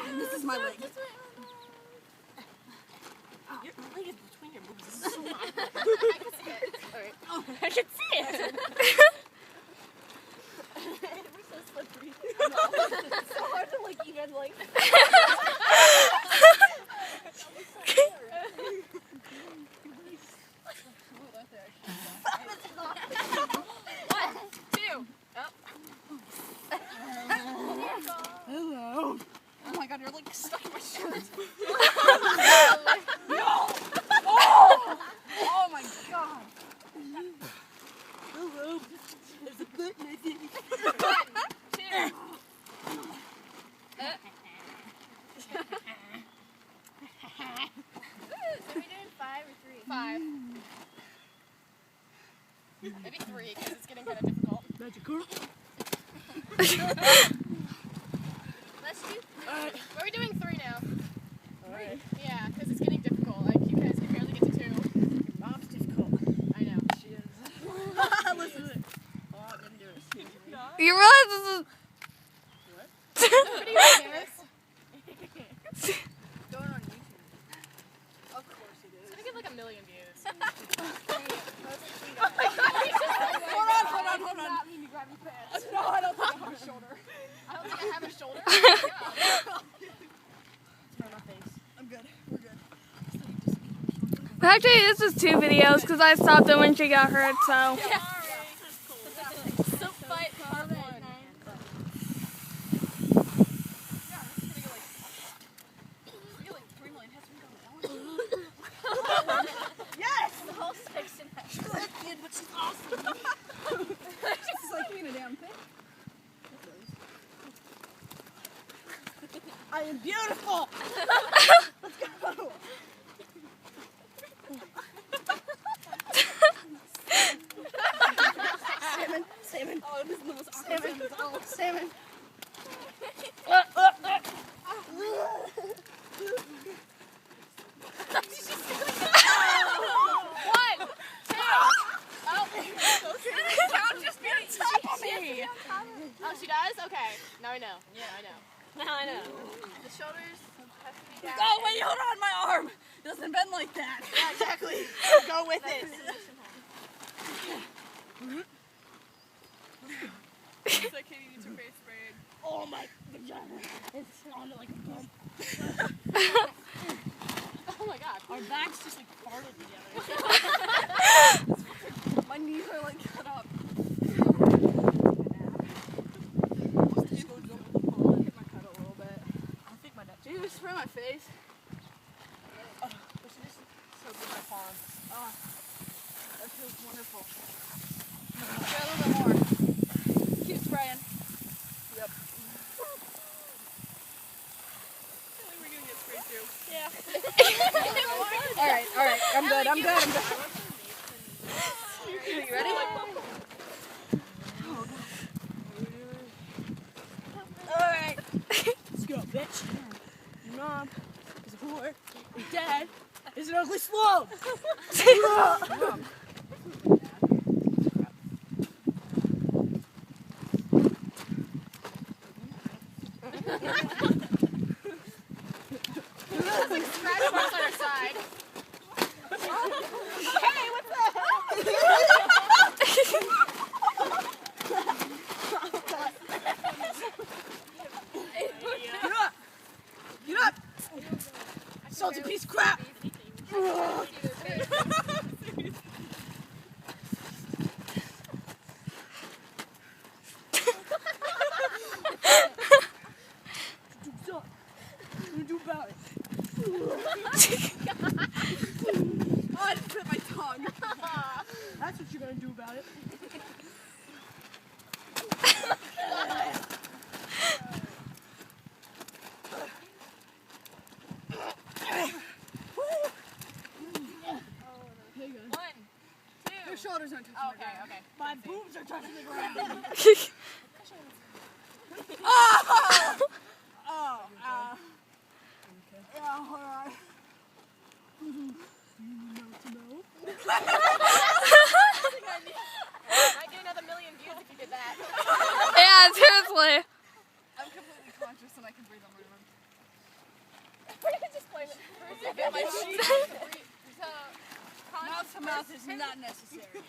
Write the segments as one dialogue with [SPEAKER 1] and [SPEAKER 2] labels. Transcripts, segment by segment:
[SPEAKER 1] And this is my leg.
[SPEAKER 2] Your leg is between your boobs. This is so hot.
[SPEAKER 3] I can see it.
[SPEAKER 2] Alright.
[SPEAKER 3] Oh.
[SPEAKER 2] I can see it.
[SPEAKER 3] We're so slippery. It's so hard to like even like. One, two.
[SPEAKER 1] Hello. Oh my god, you're like stuck in my shirt. No! Oh my god. Hello. There's a foot missing.
[SPEAKER 3] 1, 2. So we doing 5 or 3? 5. Maybe 3 because it's getting kind of difficult.
[SPEAKER 1] Magic girl.
[SPEAKER 3] Let's do 3.
[SPEAKER 1] Alright.
[SPEAKER 3] Are we doing 3 now?
[SPEAKER 1] Alright.
[SPEAKER 3] Yeah, because it's getting difficult. Like you guys can barely get to 2.
[SPEAKER 1] Your mom's difficult.
[SPEAKER 3] I know.
[SPEAKER 1] She is. Listen to it. Oh, I didn't do it.
[SPEAKER 4] You realize this is...
[SPEAKER 3] Nobody cares.
[SPEAKER 1] Going on YouTube. Of course it
[SPEAKER 3] It's
[SPEAKER 1] is.
[SPEAKER 3] gonna get like 1 million views.
[SPEAKER 1] Hold on. No, I don't think I have a shoulder.
[SPEAKER 3] I don't think I have a shoulder.
[SPEAKER 1] It's my face. I'm good. We're good.
[SPEAKER 4] Actually, this is 2 videos because I stopped it when she got hurt, so...
[SPEAKER 3] Soap fight part 1.
[SPEAKER 1] Yes!
[SPEAKER 3] The whole section has
[SPEAKER 1] She's lesbian, but she's awesome. She's like being a damn thing. I am beautiful. Let's go. Salmon. Oh, this is the most awkward thing. Salmon.
[SPEAKER 3] Oh, she does? Okay. Now I know. Yeah, I know.
[SPEAKER 2] Now I know.
[SPEAKER 3] The shoulders have to be down.
[SPEAKER 1] Oh, wait, hold on. My arm doesn't bend like that. Yeah, exactly. Go with it.
[SPEAKER 2] So Katie needs her face sprayed.
[SPEAKER 1] Oh, my vagina. It's on like a bump.
[SPEAKER 3] Oh my god.
[SPEAKER 1] Our backs just like farted together. My knees are like cut up. Did you spray my face? Oh, I should just soak in my palm. Oh, that feels wonderful. Spray a little bit more. Keep spraying. Yep.
[SPEAKER 2] I think we're gonna get sprayed too.
[SPEAKER 3] Yeah.
[SPEAKER 1] Alright. I'm good.
[SPEAKER 2] You ready?
[SPEAKER 1] Alright. Let's go, bitch. Your mom is a whore. Your dad is an ugly slob.
[SPEAKER 3] It's like scratch marks on her side. Hey, what's that?
[SPEAKER 1] Get up! Salty piece of crap! What you do about it? Oh, I just bit my tongue. That's what you're gonna do about it. Your shoulders aren't touching the ground.
[SPEAKER 3] Okay.
[SPEAKER 1] My boobs are touching the ground. Oh! Oh, yeah, hold on.
[SPEAKER 3] Might get another 1 million views if you did that.
[SPEAKER 4] Yeah, seriously.
[SPEAKER 1] I'm completely conscious and I can breathe on my arm. get my sheet. Mouth to mouth is not necessary.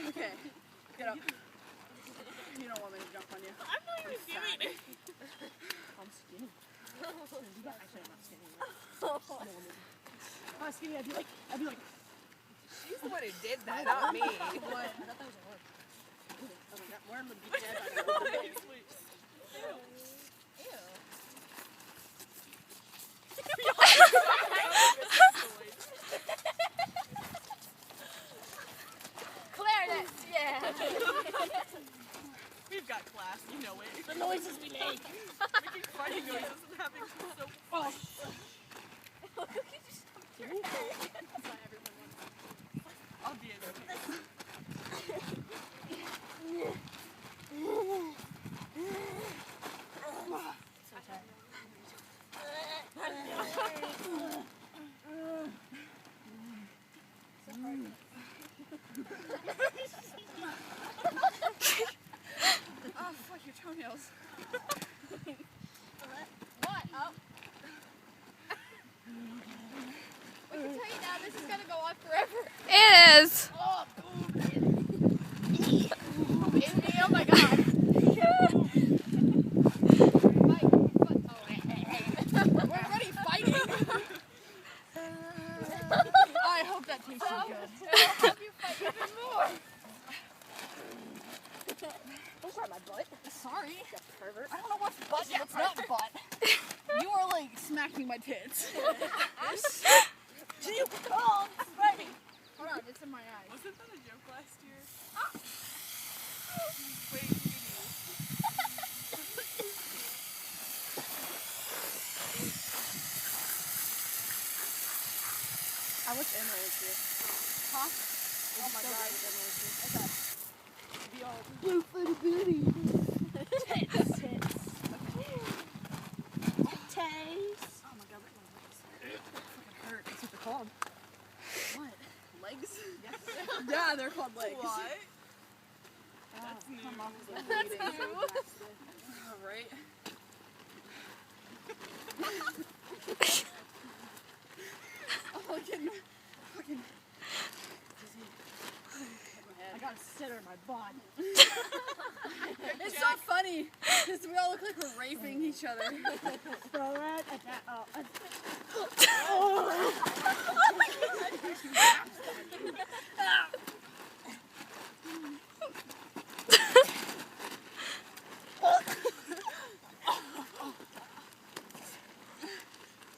[SPEAKER 1] Okay, get up. You don't want me to jump on you.
[SPEAKER 2] I'm not even doing it.
[SPEAKER 1] I'm skinny. Actually, I'm not skinny. If I was skinny, I'd be like.
[SPEAKER 2] She's the one who did that, not me.
[SPEAKER 1] What? I thought that was a word. Oh my god, we're in the beach head.
[SPEAKER 3] Clarinet, yeah.
[SPEAKER 2] We've got class, you know it.
[SPEAKER 1] The noises we make.
[SPEAKER 2] Making funny noises and having so fun. I'll be entertained.
[SPEAKER 1] Oh, fuck your toenails.
[SPEAKER 3] What? Oh. We can tell you now, this is gonna go on forever.
[SPEAKER 4] It is.
[SPEAKER 3] Oh, Amy, oh my god.
[SPEAKER 1] We're already fighting. I hope that tastes so good.
[SPEAKER 3] I'll help you fight even more.
[SPEAKER 1] Don't grab my butt. Sorry. You pervert. I don't know what's butt and what's not butt. You are like smacking my tits. You called. Ready. Hold on, it's in my eyes.
[SPEAKER 2] Wasn't that a joke last year? Wait, continue.
[SPEAKER 1] I wish Emma was here. Huh? Oh my god. Okay. Be all blue footy booty. Tits. Titties. Oh my god, look at my legs. It fucking hurt. That's what they're called. What? Legs? Yes. Yeah, they're called legs.
[SPEAKER 2] What?
[SPEAKER 1] That's new. My mom was like,
[SPEAKER 3] That's
[SPEAKER 1] bleeding.
[SPEAKER 3] new.
[SPEAKER 1] Right? Oh, getting fucking dizzy. I got a sitter in my butt. It's so funny because we all look like we're raping each other. Throw it at that.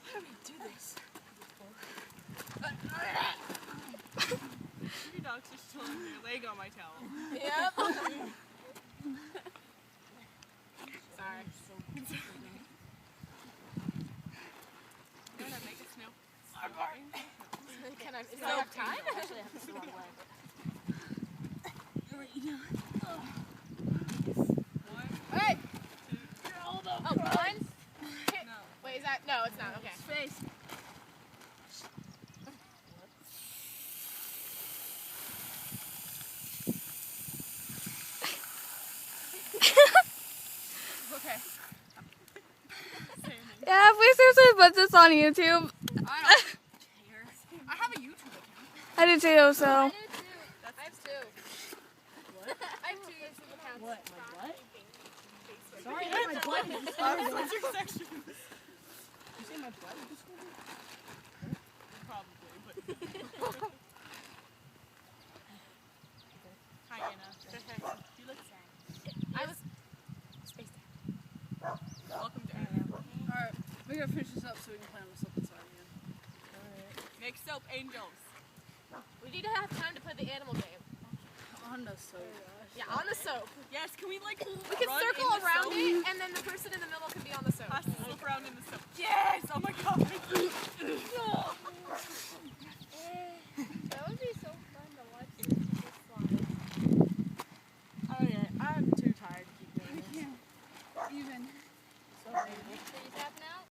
[SPEAKER 1] How do we do this?
[SPEAKER 2] Your dog's just chilling with their leg on my towel.
[SPEAKER 3] Yep.
[SPEAKER 2] Sorry. Gonna make it snow.
[SPEAKER 3] Can I, is that enough time?
[SPEAKER 1] Actually, I have this wrong leg.
[SPEAKER 2] One,
[SPEAKER 3] Hey!
[SPEAKER 2] two,
[SPEAKER 3] Oh, one?
[SPEAKER 2] no.
[SPEAKER 3] Wait, is that? No, it's not. Okay.
[SPEAKER 1] Space. Okay.
[SPEAKER 4] Yeah, we seriously put this on YouTube.
[SPEAKER 1] I don't care. I have a YouTube account.
[SPEAKER 4] I do too, so.
[SPEAKER 3] I do too. I have two.
[SPEAKER 1] What?
[SPEAKER 3] I have two YouTube accounts.
[SPEAKER 1] What? My what? Sorry, my butt is
[SPEAKER 2] What's your section?
[SPEAKER 1] You say my butt is
[SPEAKER 2] Probably, but. Hi, Anna. You look sad.
[SPEAKER 3] I was.
[SPEAKER 2] Welcome to Anna.
[SPEAKER 1] Alright, we gotta finish this up so we can play on the slip and slide again.
[SPEAKER 2] Make soap angels.
[SPEAKER 3] We need to have time to play the animal game.
[SPEAKER 1] On the soap.
[SPEAKER 3] Yeah, on the soap.
[SPEAKER 2] Yes, can we like
[SPEAKER 3] We can
[SPEAKER 2] run
[SPEAKER 3] circle
[SPEAKER 2] in the
[SPEAKER 3] around
[SPEAKER 2] soap?
[SPEAKER 3] it, and then the person in the middle can be